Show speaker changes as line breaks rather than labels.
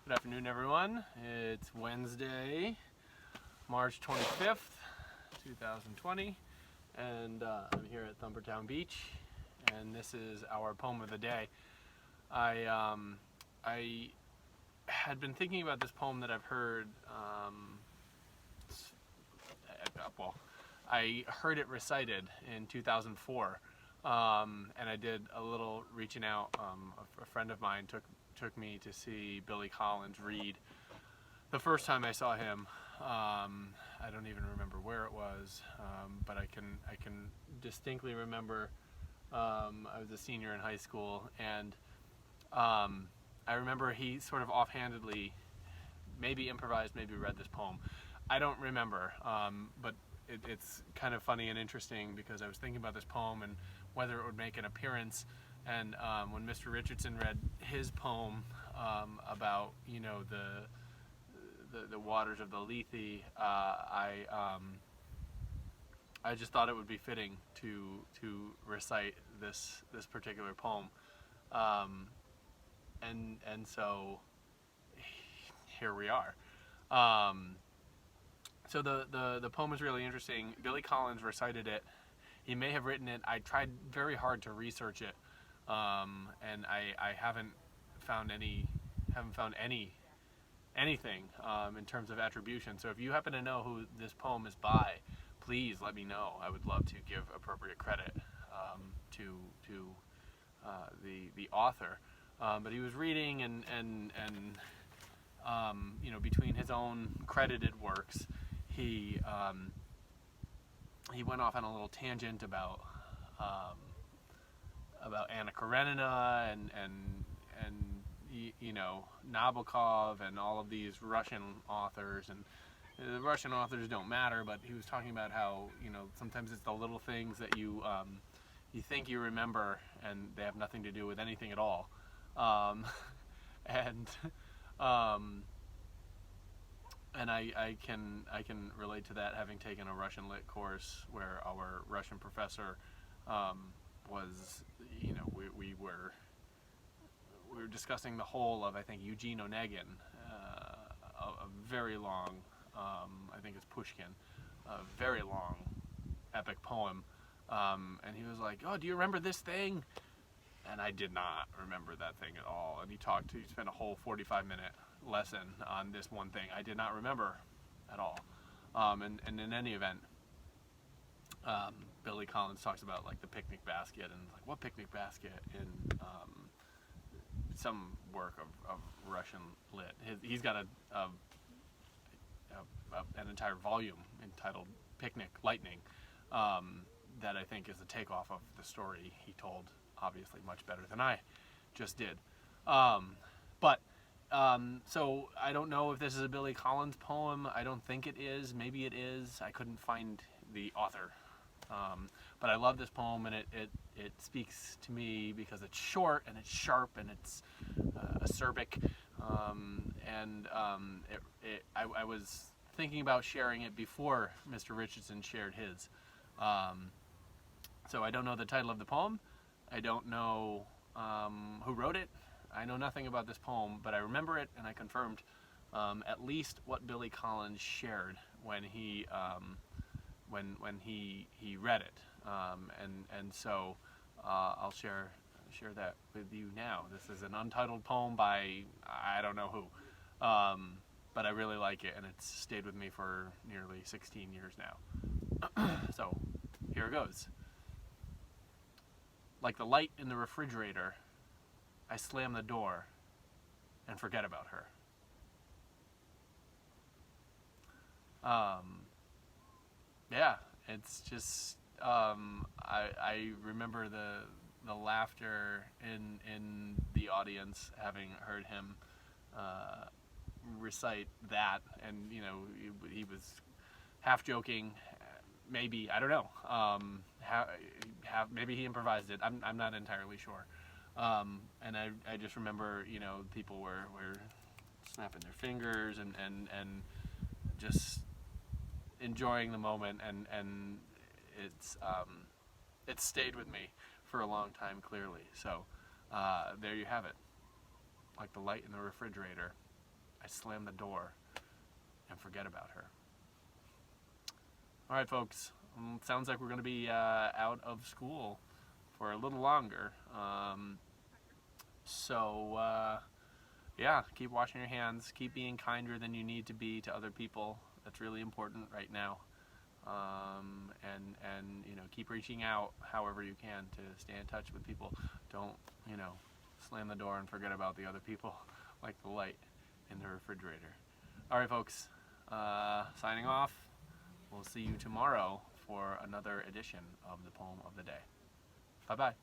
Good afternoon, everyone. It's Wednesday, March 25th, 2020, and I'm here at Thumpertown Beach, and this is our poem of the day. I had been thinking about this poem that I've heard. I heard it recited in 2004, and I did a little reaching out. A friend of mine took me to see Billy Collins read the first time I saw him. I don't even remember where it was, but I can distinctly remember I was a senior in high school, and I remember he sort of offhandedly, maybe improvised, maybe read this poem. I don't remember, but it's kind of funny and interesting because I was thinking about this poem and whether it would make an appearance. And when Mr. Richardson read his poem about the waters of the Lethe, I just thought it would be fitting to recite this particular poem, and so here we are. So the poem is really interesting. Billy Collins recited it. He may have written it. I tried very hard to research it, and I haven't found anything in terms of attribution. So if you happen to know who this poem is by, please let me know. I would love to give appropriate credit to the author. But he was reading and between his own credited works, he went off on a little tangent about Anna Karenina and Nabokov and all of these Russian authors, and the Russian authors don't matter, but he was talking about how sometimes it's the little things that you think you remember and they have nothing to do with anything at all, and I can relate to that, having taken a Russian lit course where our Russian professor was, we were discussing the whole of, I think, Eugene Onegin, a very long, I think it's Pushkin, a very long epic poem, and he was like, "Oh, do you remember this thing?" And I did not remember that thing at all. And he spent a whole 45-minute lesson on this one thing I did not remember at all. And in any event, Billy Collins talks about like the picnic basket, and like, what picnic basket in some work of Russian lit. He's got an entire volume entitled "Picnic Lightning" that I think is a takeoff of the story he told, obviously much better than I just did. So I don't know if this is a Billy Collins poem. I don't think it is. Maybe it is. I couldn't find the author. But I love this poem, and it speaks to me because it's short and it's sharp and it's acerbic. I was thinking about sharing it before Mr. Richardson shared his. So I don't know the title of the poem. I don't know who wrote it. I know nothing about this poem, but I remember it, and I confirmed at least what Billy Collins shared when he read it, and so I'll share that with you now. This is an untitled poem by I don't know who, but I really like it, and it's stayed with me for nearly 16 years now. So here it goes. Like the light in the refrigerator, I slam the door and forget about her. Yeah, it's just I remember the laughter in the audience, having heard him recite that, and he was half joking, maybe, I don't know, maybe he improvised it. I'm not entirely sure. And I just remember, people were snapping their fingers and just enjoying the moment, and it's stayed with me for a long time, clearly. So there you have it. Like the light in the refrigerator, I slam the door and forget about her. All right, folks. Sounds like we're going to be out of school for a little longer. Yeah, keep washing your hands. Keep being kinder than you need to be to other people. That's really important right now. And you know, keep reaching out however you can to stay in touch with people. Don't, you know, slam the door and forget about the other people like the light in the refrigerator. All right, folks. Signing off. We'll see you tomorrow for another edition of the Poem of the Day. Bye-bye.